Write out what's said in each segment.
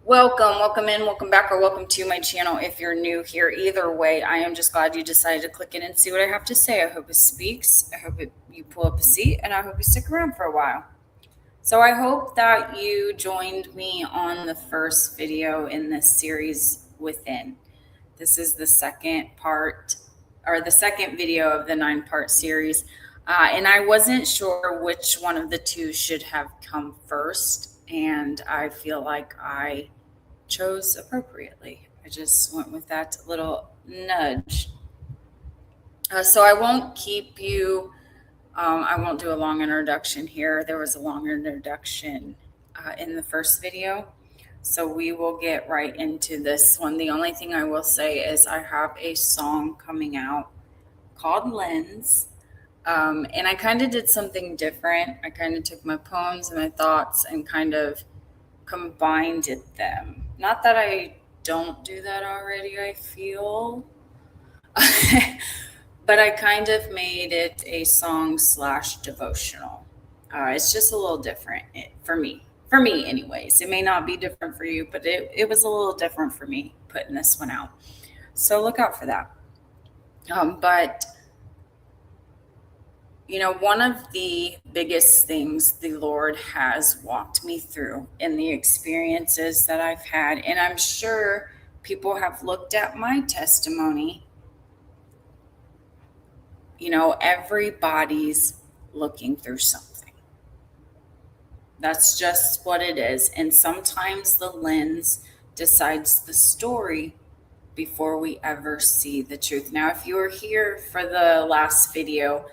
Welcome in, welcome back, or welcome to my channel if you're new here. Either way, I am just glad you decided to click in and see what I have to say. I hope it speaks. I hope you pull up a seat, and I hope you stick around for a while. So I hope that you joined me on the first video in this series within. This is the second part, or the second video of the 9-part series. And I wasn't sure which one of the two should have come first. And I feel like I chose appropriately. I just went with that little nudge. So I won't keep you, I won't do a long introduction here. There was a long introduction in the first video. So we will get right into this one. The only thing I will say is I have a song coming out called Lens. And I kind of did something different. I kind of took my poems and my thoughts and kind of combined them. Not that I don't do that already, I feel. But I kind of made it a song/devotional. It's just a little different for me. For me, anyways. It may not be different for you, but it was a little different for me putting this one out. So look out for that. But one of the biggest things the Lord has walked me through in the experiences that I've had, and I'm sure people have looked at my testimony, everybody's looking through something. That's just what it is. And sometimes the lens decides the story before we ever see the truth. Now, if you were here for the last video,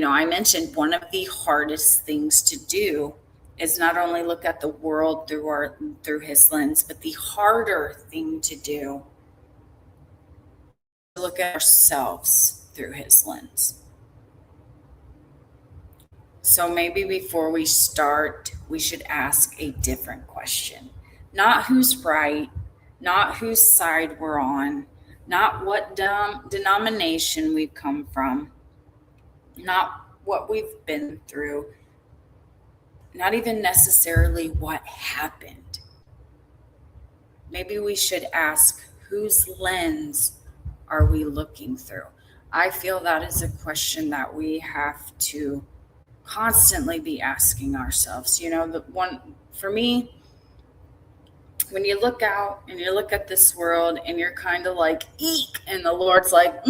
I mentioned one of the hardest things to do is not only look at the world through his lens, but the harder thing to do is look at ourselves through his lens. So maybe before we start, we should ask a different question. Not who's right, not whose side we're on, not what denomination we've come from, not what we've been through, not even necessarily what happened. Maybe we should ask, whose lens are we looking through? I feel that is a question that we have to constantly be asking ourselves. The one for me, when you look out and you look at this world and you're kind of like, eek, and the Lord's like,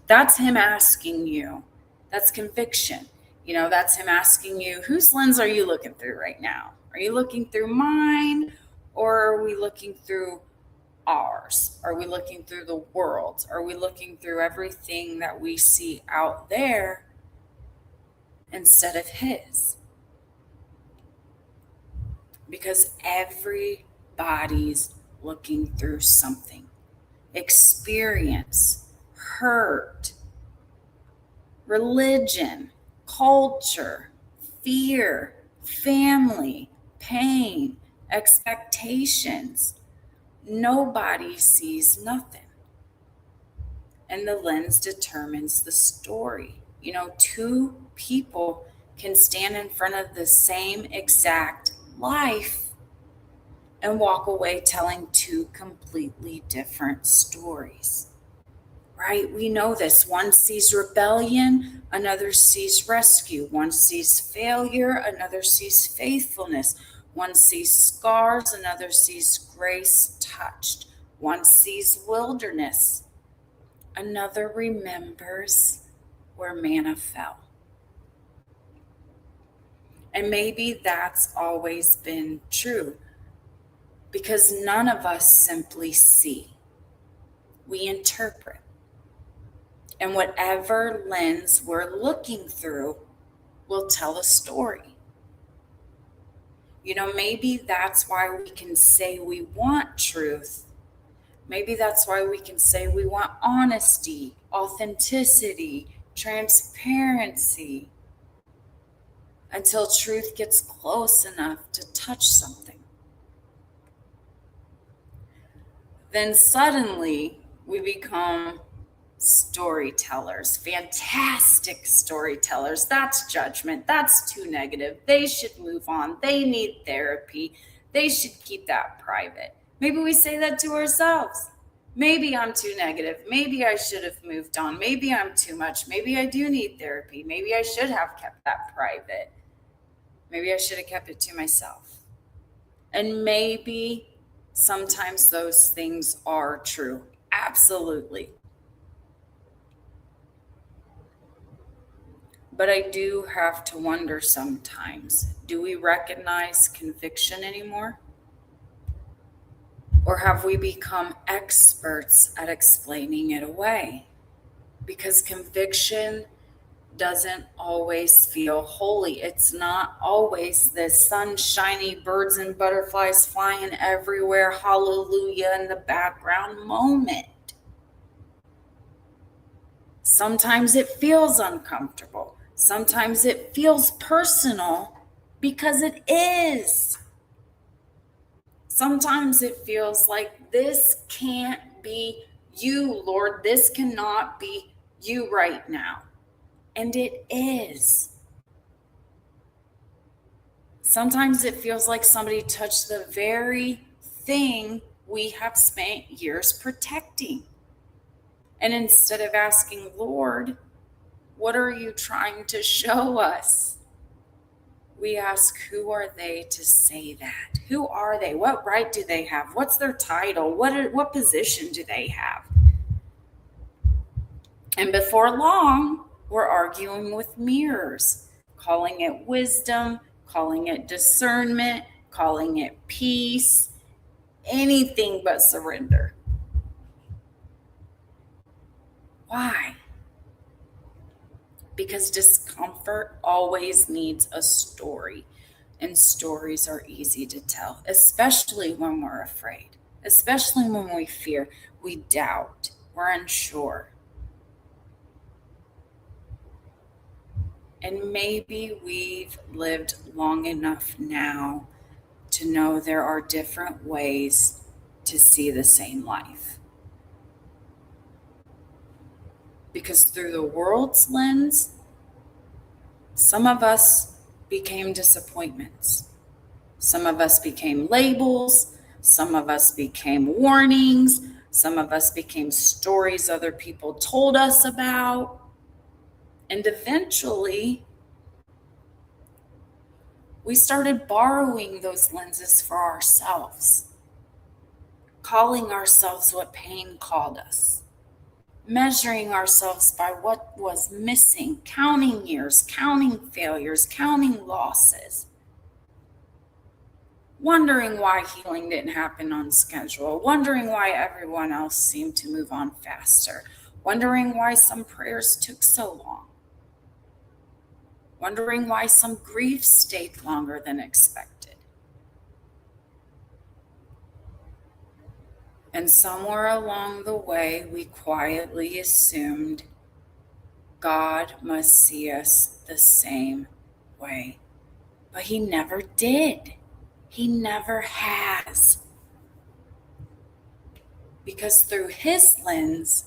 that's him asking you. That's conviction. That's him asking you, whose lens are you looking through right now? Are you looking through mine, or are we looking through ours? Are we looking through the world? Are we looking through everything that we see out there instead of his? Because everybody's looking through something. Experience, hurt, religion, culture, fear, family, pain, expectations. Nobody sees nothing. And the lens determines the story. Two people can stand in front of the same exact life and walk away telling two completely different stories. Right? We know this. One sees rebellion, another sees rescue. One sees failure, another sees faithfulness. One sees scars, another sees grace touched. One sees wilderness, another remembers where manna fell. And maybe that's always been true, because none of us simply see. We interpret. And whatever lens we're looking through will tell a story. Maybe that's why we can say we want truth. Maybe that's why we can say we want honesty, authenticity, transparency, until truth gets close enough to touch something. Then suddenly we become storytellers, fantastic storytellers. That's judgment. That's too negative. They should move on. They need therapy. They should keep that private. Maybe we say that to ourselves. Maybe I'm too negative. Maybe I should have moved on. Maybe I'm too much. Maybe I do need therapy. Maybe I should have kept that private. Maybe I should have kept it to myself. And maybe sometimes those things are true. Absolutely. But I do have to wonder sometimes, do we recognize conviction anymore? Or have we become experts at explaining it away? Because conviction doesn't always feel holy. It's not always this sunshiny birds and butterflies flying everywhere, hallelujah in the background moment. Sometimes it feels uncomfortable. Sometimes it feels personal because it is. Sometimes it feels like this can't be you, Lord. This cannot be you right now. And it is. Sometimes it feels like somebody touched the very thing we have spent years protecting. And instead of asking, Lord, what are you trying to show us? We ask, who are they to say that? Who are they? What right do they have? What's their title? What position do they have? And before long, we're arguing with mirrors, calling it wisdom, calling it discernment, calling it peace, anything but surrender. Why? Because discomfort always needs a story, and stories are easy to tell, especially when we're afraid, especially when we fear, we doubt, we're unsure. And maybe we've lived long enough now to know there are different ways to see the same life. Because through the world's lens, some of us became disappointments. Some of us became labels. Some of us became warnings. Some of us became stories other people told us about. And eventually, we started borrowing those lenses for ourselves, calling ourselves what pain called us, measuring ourselves by what was missing, counting years, counting failures, counting losses, wondering why healing didn't happen on schedule, wondering why everyone else seemed to move on faster, wondering why some prayers took so long, wondering why some grief stayed longer than expected. And somewhere along the way, we quietly assumed God must see us the same way. But He never did. He never has. Because through His lens,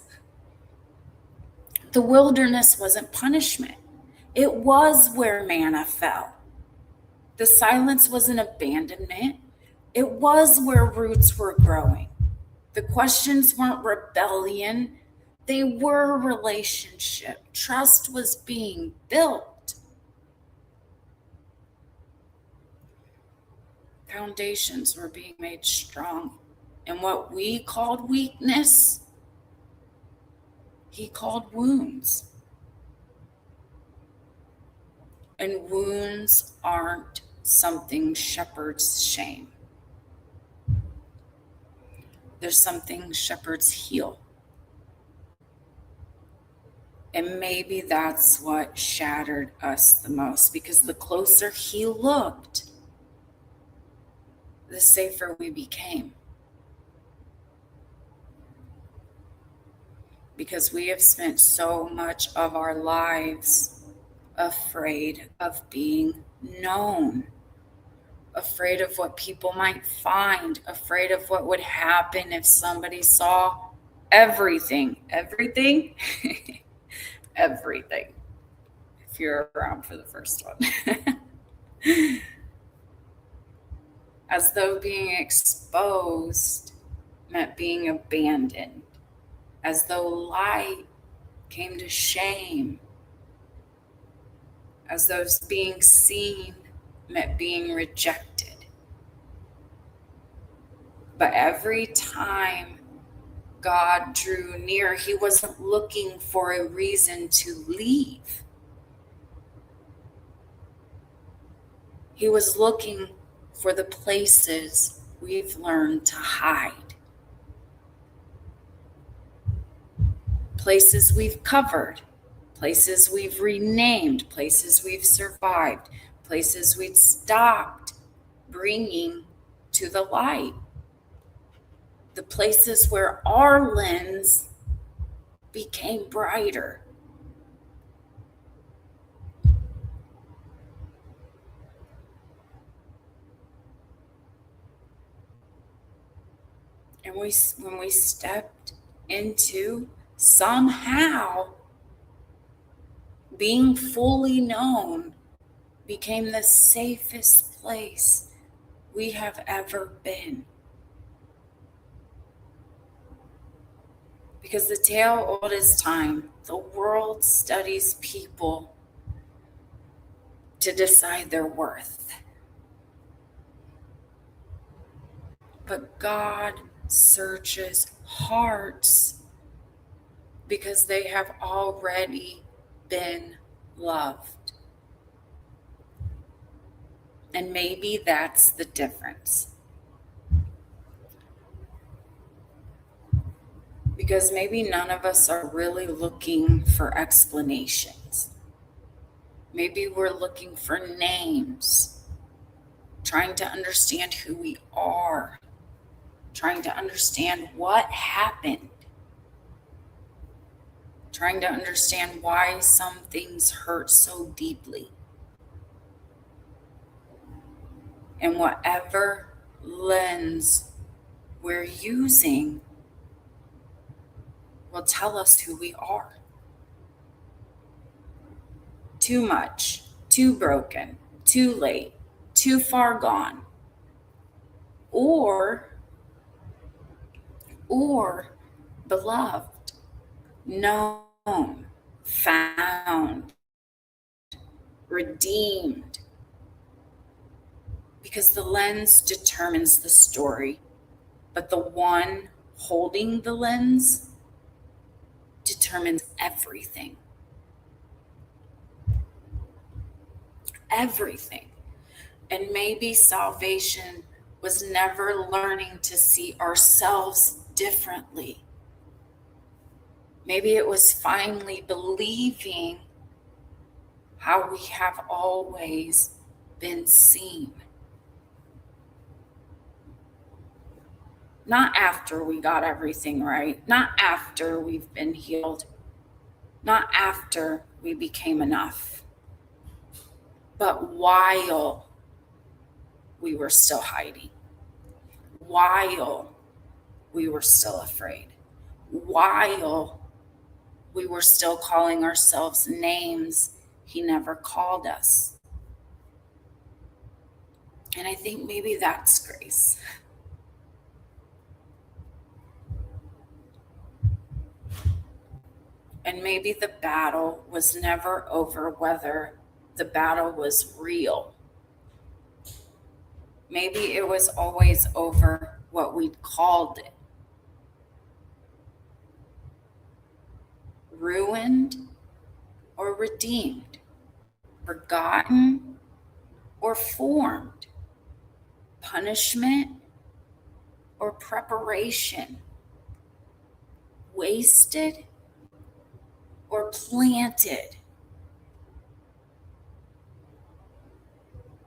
the wilderness wasn't punishment. It was where manna fell. The silence wasn't abandonment. It was where roots were growing. The questions weren't rebellion. They were relationship. Trust was being built. Foundations were being made strong. And what we called weakness, He called wounds. And wounds aren't something shepherds shame. There's something shepherds heal. And maybe that's what shattered us the most, because the closer He looked, the safer we became. Because we have spent so much of our lives afraid of being known, afraid of what people might find, afraid of what would happen if somebody saw everything. Everything? Everything. If you're around for the first one. as though being exposed meant being abandoned, as though light came to shame, as though being seen meant being rejected. But every time God drew near, he wasn't looking for a reason to leave. He was looking for the places we've learned to hide. Places we've covered, places we've renamed, places we've survived, places we've stopped bringing to the light. The places where our lens became brighter. And when we stepped into somehow being fully known became the safest place we have ever been. Because the tale old as time, the world studies people to decide their worth. But God searches hearts because they have already been loved. And maybe that's the difference. Because maybe none of us are really looking for explanations. Maybe we're looking for names, trying to understand who we are, trying to understand what happened, trying to understand why some things hurt so deeply. And whatever lens we're using will tell us who we are. Too much, too broken, too late, too far gone. Or beloved, known, found, redeemed. Because the lens determines the story, but the one holding the lens determines everything. Everything. And maybe salvation was never learning to see ourselves differently. Maybe it was finally believing how we have always been seen. Not after we got everything right, not after we've been healed, not after we became enough, but while we were still hiding, while we were still afraid, while we were still calling ourselves names he never called us. And I think maybe that's grace. And maybe the battle was never over whether the battle was real. Maybe it was always over what we'd called it. Ruined or redeemed, forgotten or formed, punishment or preparation, wasted or planted.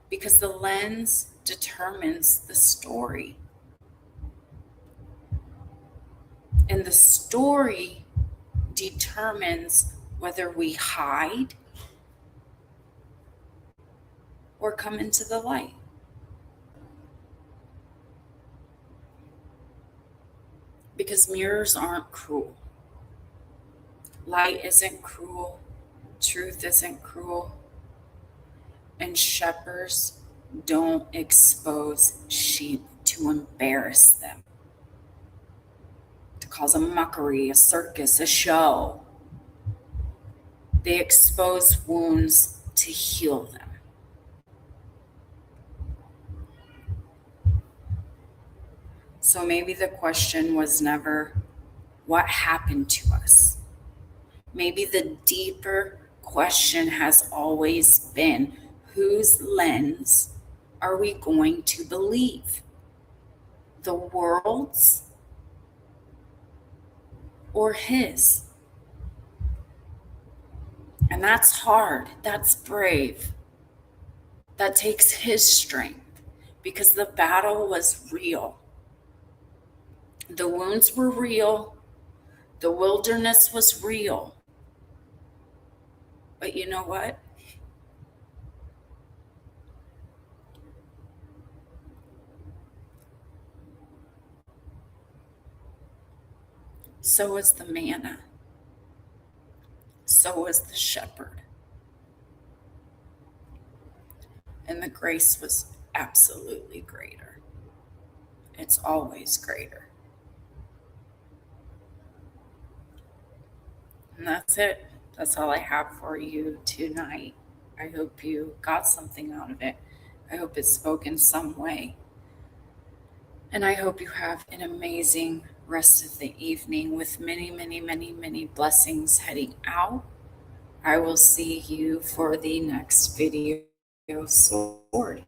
Because the lens determines the story. And the story determines whether we hide or come into the light. Because mirrors aren't cruel. Light isn't cruel. Truth isn't cruel. And shepherds don't expose sheep to embarrass them, to cause a mockery, a circus, a show. They expose wounds to heal them. So maybe the question was never, what happened to us? Maybe the deeper question has always been, whose lens are we going to believe? The world's or his? And that's hard. That's brave. That takes his strength because the battle was real. The wounds were real. The wilderness was real. But you know what? So was the manna. So was the shepherd. And the grace was absolutely greater. It's always greater. And that's it. That's all I have for you tonight. I hope you got something out of it. I hope it spoke in some way. And I hope you have an amazing rest of the evening with many, many, many, many blessings heading out. I will see you for the next video sword.